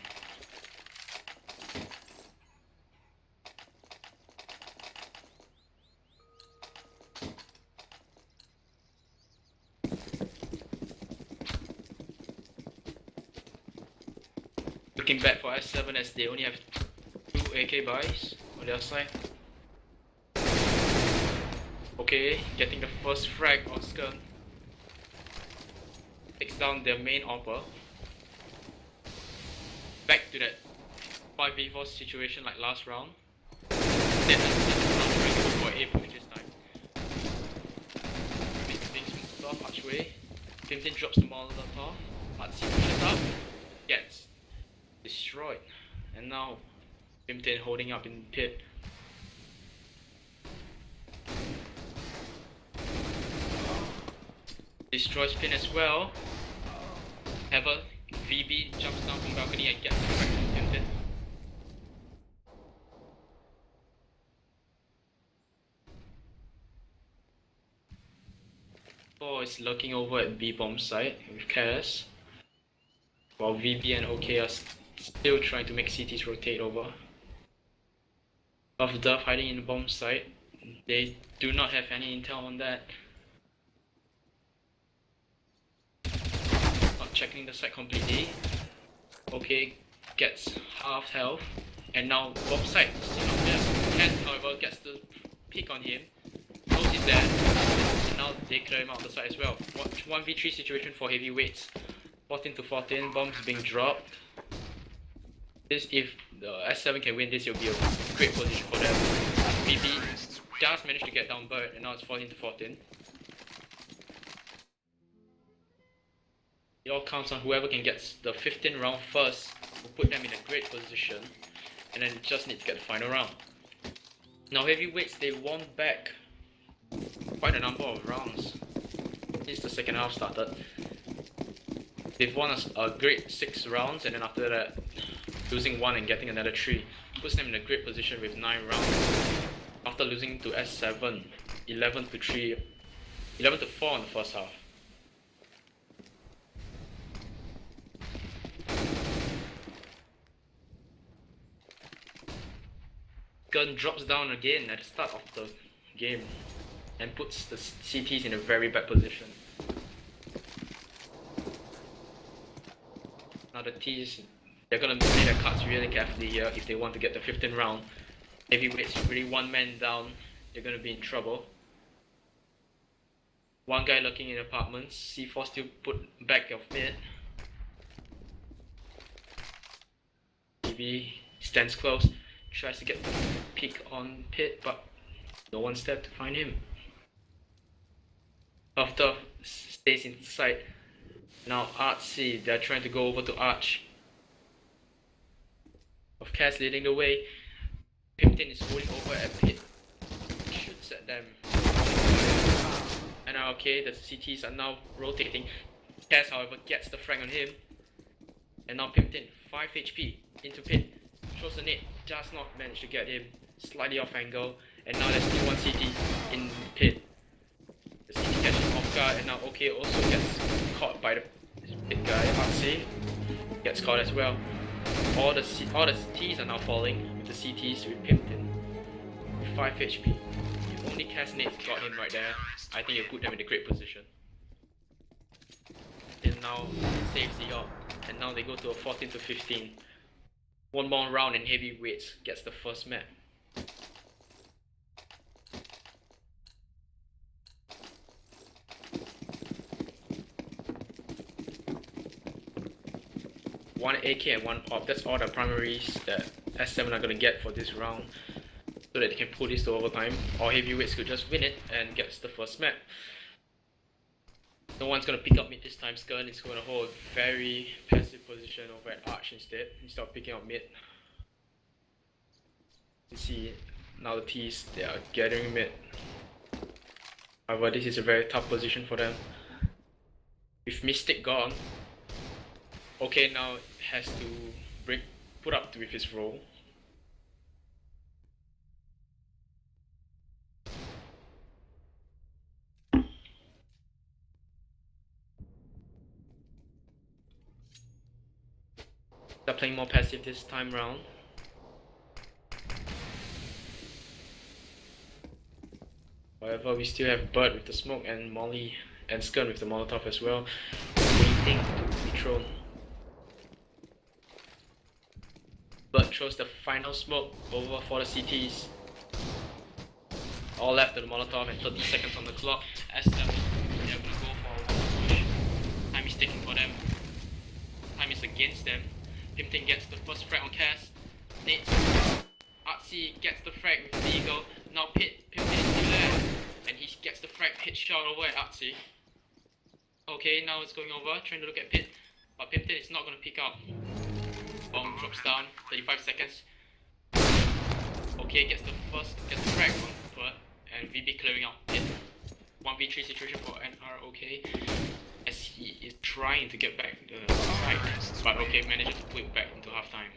Looking back for S7 as they only have 2 AK buys on their side. Okay, getting the first frag on Skun. Takes down their main AWPer. Back to that 5v4 situation like last round. Then S7 trying to go for A point this time. Being smoked off archway. Pimpton drops the Molotov. Artsy pushes up. Gets destroyed. And now Pimpton holding up in pit. Destroys pin as well. Ever VB jumps down from balcony and gets the frag from Pimpton. Oh, is looking over at B bomb site with Cass. While VB and OK are still trying to make CTs rotate over. Buff Duff hiding in the bomb site. They do not have any intel on that. Not checking the site completely. OK gets half health. And now bomb site still not there. Cass, however, gets the peek on him. Knows he's there. And now they clear him out of the site as well. 1v3 situation for heavyweights. 14 to 14, bombs being dropped. This, if the S7 can win this, it'll be a great position for them. VB just managed to get down Bird, and now it's 14 to 14. It all counts on whoever can get the 15th round first will put them in a great position, and then just need to get the final round. Now heavyweights, they won back quite a number of rounds since the second half started. They've won a great 6 rounds, and then after that, losing 1 and getting another 3 puts them in a great position with 9 rounds. After losing to S7, 11 to 3, 11 to 4 in the first half. Gun drops down again at the start of the game and puts the CTs in a very bad position. Now the T's, they're gonna play their cards really carefully here if they want to get the 15th round. Heavyweights really one man down, they're gonna be in trouble. One guy lurking in apartments, C4 still put back of mid. BB stands close, tries to get the peek on pit, but no one's there to find him. After stays inside. Now Artsy, they're trying to go over to Arch. Of Cass leading the way. Pimpton is holding over at pit. Shoots at them. And now okay, the CTs are now rotating. Cass, however, gets the frag on him. And now Pimpton, 5 HP into pit. Throws the nade, does not manage to get him. Slightly off angle. And now there's still one CT in pit. The CT catches off guard, and now OK also gets caught by the pit guy. Artsy gets caught as well. All the T's are now falling with the CTs with Pimpton with 5 HP. If only Casnates got him right there, I think it put them in a great position. And now saves the op, and now they go to a 14 to 15. One more round and heavyweights gets the first map. One AK and one op, that's all the primaries that S7 are gonna get for this round, so that they can pull this to overtime, or heavyweights could just win it and gets the first map. No one's gonna pick up mid this time. Skern is gonna hold a very passive position over at Arch instead of picking up mid. You see, now the T's, they are gathering mid. However, this is a very tough position for them. With Mystic gone, OK now has to put up with his role. They're playing more passive this time round. However, we still have Bird with the smoke and Molly and Skern with the Molotov as well, waiting to be thrown. Bird throws the final smoke over for the CTs. All left to the Molotov and 30 seconds on the clock. S7, they're gonna go for a push. Time is ticking for out over at Artsy. Okay, now it's going over, trying to look at Pit. But Pimpton is not going to pick up. Bomb drops down, 35 seconds. Okay, gets the frag from Bert, and VB clearing out Pit. 1v3 situation for NR, okay. As he is trying to get back the side. But okay, manages to put it back into halftime.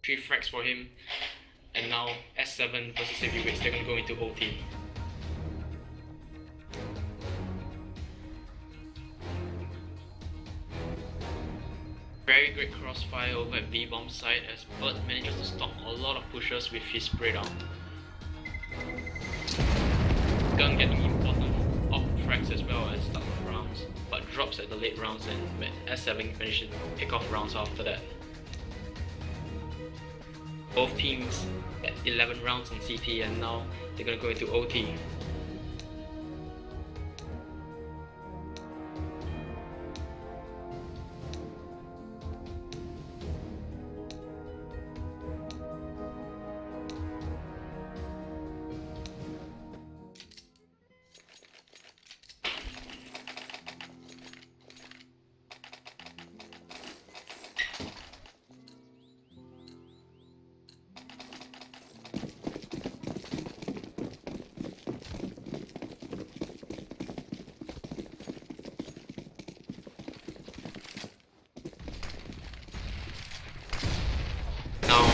3 frags for him. And now S7 versus Heavyweights, they're going to go into OT. Very great crossfire over at B-bomb side as Bert manages to stop a lot of pushers with his spray down. Gun getting important op frags as well as start of rounds, but drops at the late rounds and S7 manages to pick off rounds after that. Both teams at 11 rounds on CT and now they're gonna go into OT. Now,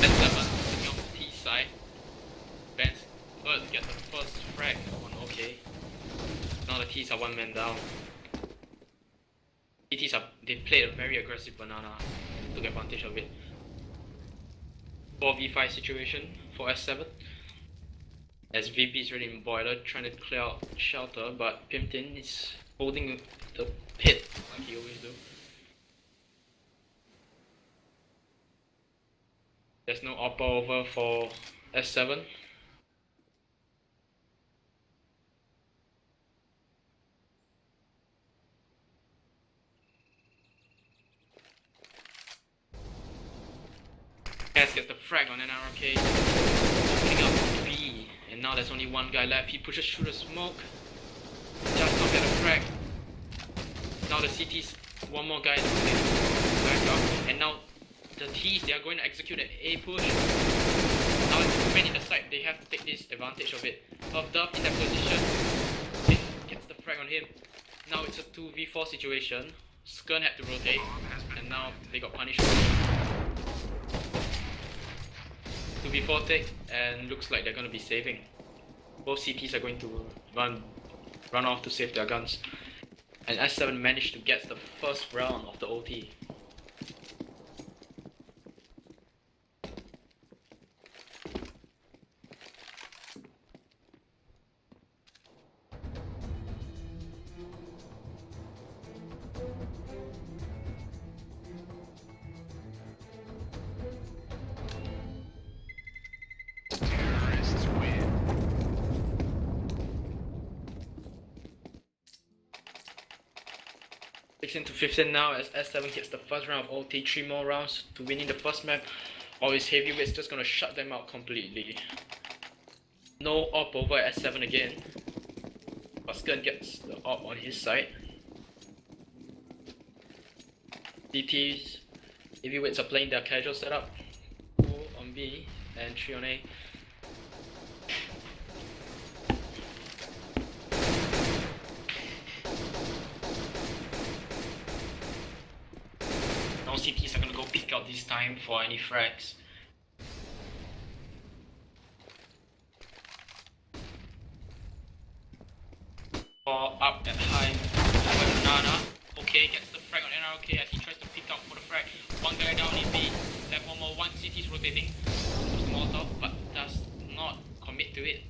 S7 sitting on the T side. Bert gets the first frag on OK. Now the T's are one man down. They played a very aggressive banana, took advantage of it. 4v5 situation for S7. As VP is ready in boiler, trying to clear out shelter, but Pimpton is holding the pit like he always do. There's no upper over for S7. Cass gets the frag on NRK, opening up B, and now there's only one guy left. He pushes through the smoke, just not get a frag. Now the CT's one more guy to back up, and now the T's, they are going to execute an A push. Now it's many in the side, they have to take this advantage of it. Puff Duff in that position, it gets the frag on him. Now it's a 2v4 situation. Skern had to rotate, and now they got punished. 2v4 take, and looks like they're going to be saving. Both CTs are going to run off to save their guns. And S7 managed to get the first round of the OT. Into 15 now as S7 gets the first round of OT, 3 more rounds to winning the first map, or is Heavyweights just gonna shut them out completely. No op over at S7 again, but Skern gets the op on his side. DTs, Heavyweights are playing their casual setup, 2 on B and 3 on A. CTs are gonna go pick out this time for any frags. Or up at high with Nana. Okay, gets the frag on NRK as he tries to pick out for the frag. One guy down in B, left one more, one CT's rotating. Puts the Molotov, but does not commit to it.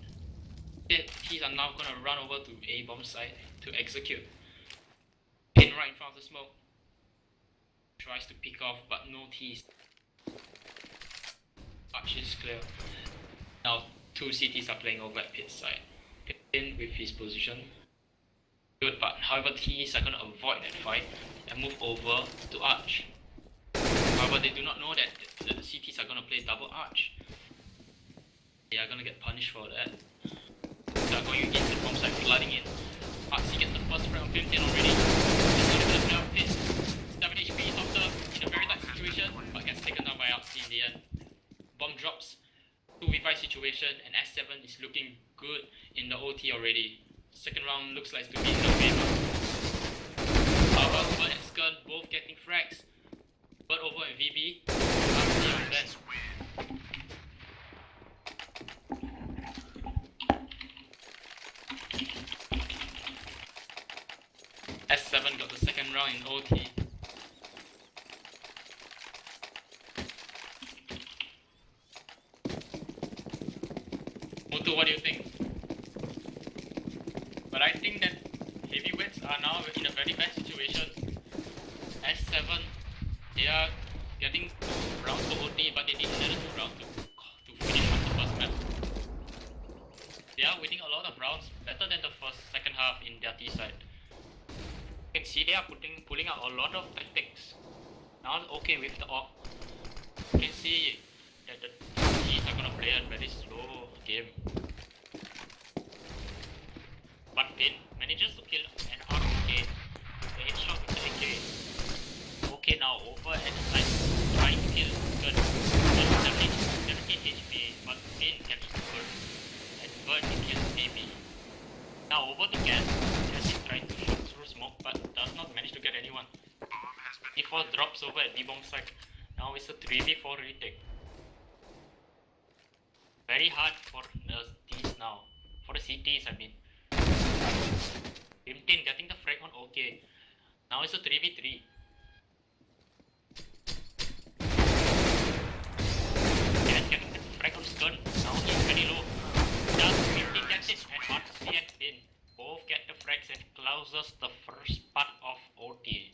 The T's are now gonna run over to A bomb site to execute. Pin right in front of the smoke. Tries to pick off, but no T's. Arch is clear. Now 2 CTs are playing over at pit side. Pin with his position. Good, but however T's are gonna avoid that fight and move over to Arch. However, they do not know that the CTs are gonna play double Arch. They are gonna get punished for that. heavyweights are going against the bomb side, flooding in. He gets the first frag on 15 already. He's not even enough hit. 7 HP after in a very tight situation, but gets taken down by Artsy in the end. Bomb drops. 2v5 situation, and S7 is looking good in the OT already. Second round looks like to be in their favor. However, Bird and Skun both getting frags. Bird over and VB. Artsy on bench. S7 got the second round in OT. Moto, what do you think? But I think that heavyweights are now in a very bad situation. S7, they are getting 2 rounds for OT, but they need another 2 rounds to finish off the first map. They are winning a lot of rounds, better than the second half in their T side. You can see they are pulling out a lot of tactics. Now okay with the AUG. You can see that the T's are gonna play a very slow game. But Pin manages to kill an ROK. The headshot with the AK. Okay, now over and like trying to kill Good. 17 HP, but Pin gets Bird. And Bird kills Baby. Now over to Gas. Gas is trying to shoot through smoke, but does not manage to get anyone. D4 drops over at D-bomb side. Now it's a 3v4 retake. Very hard for the T's now. For the CTs, I mean. 15 getting the frag on OK. Now it's a 3v3. Gas getting the frag on Skun. Now he's very low. Does 15 gets it, and Artsy and Pin both get the frags and closes the first part of OT.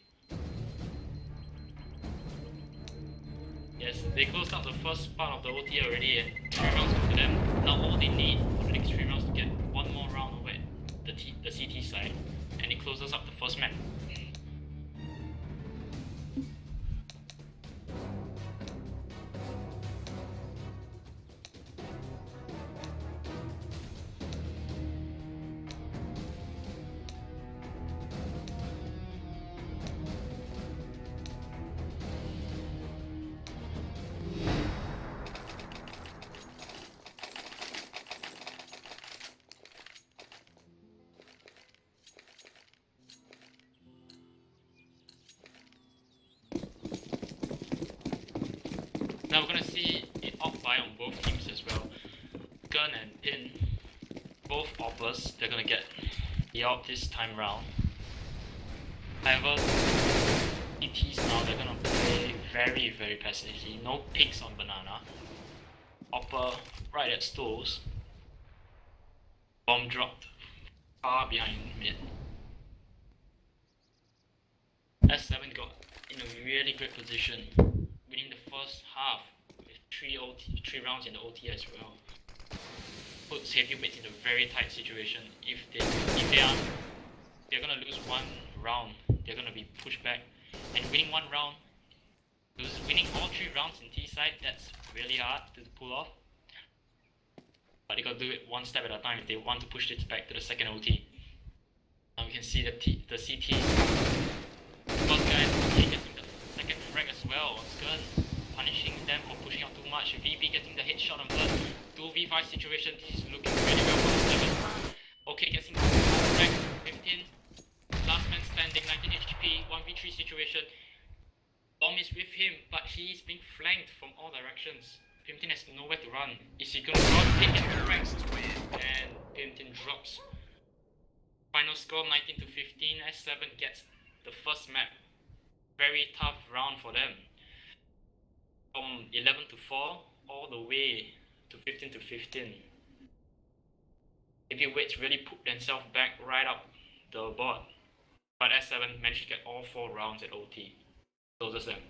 Yes, they closed out the first part of the OT already, and 3 rounds go to them. Now all they need for the next 3 rounds to get 1 more round over at the CT side, and it closes up the first map. Now we're gonna see it AUG buy on both teams as well. Gun and Pin, both offers, they're gonna get the AUG this time round. However, ETs now, they're gonna play very passively. No picks on banana. Opper right at stalls. Bomb dropped far behind mid. S7 got in a really great position, winning the first half with 3 rounds in the OT as well. Puts heavyweights in a very tight situation. If they're gonna lose 1 round, they're gonna be pushed back. And winning 1 round, winning all 3 rounds in T side, that's really hard to pull off. But they gotta do it 1 step at a time if they want to push it back to the second OT. Now we can see the CT. First guy getting the second frag as well on Skun, punishing them for pushing out too much. VP getting the headshot on Bird. 2v5 situation, this is looking really well for the 7. Okay, getting the frag, 15. Last man standing, 19 HP, 1v3 situation. Bomb is with him, but he is being flanked from all directions. 15 has nowhere to run. Is he gonna run? He gets the frag, and 15 drops. Final score 19 to 15. S7 gets the first map. Very tough round for them. From 11 to 4 all the way to 15 to 15. Heavyweights really put themselves back right up the board. But S7 managed to get all 4 rounds at OT. Closes them.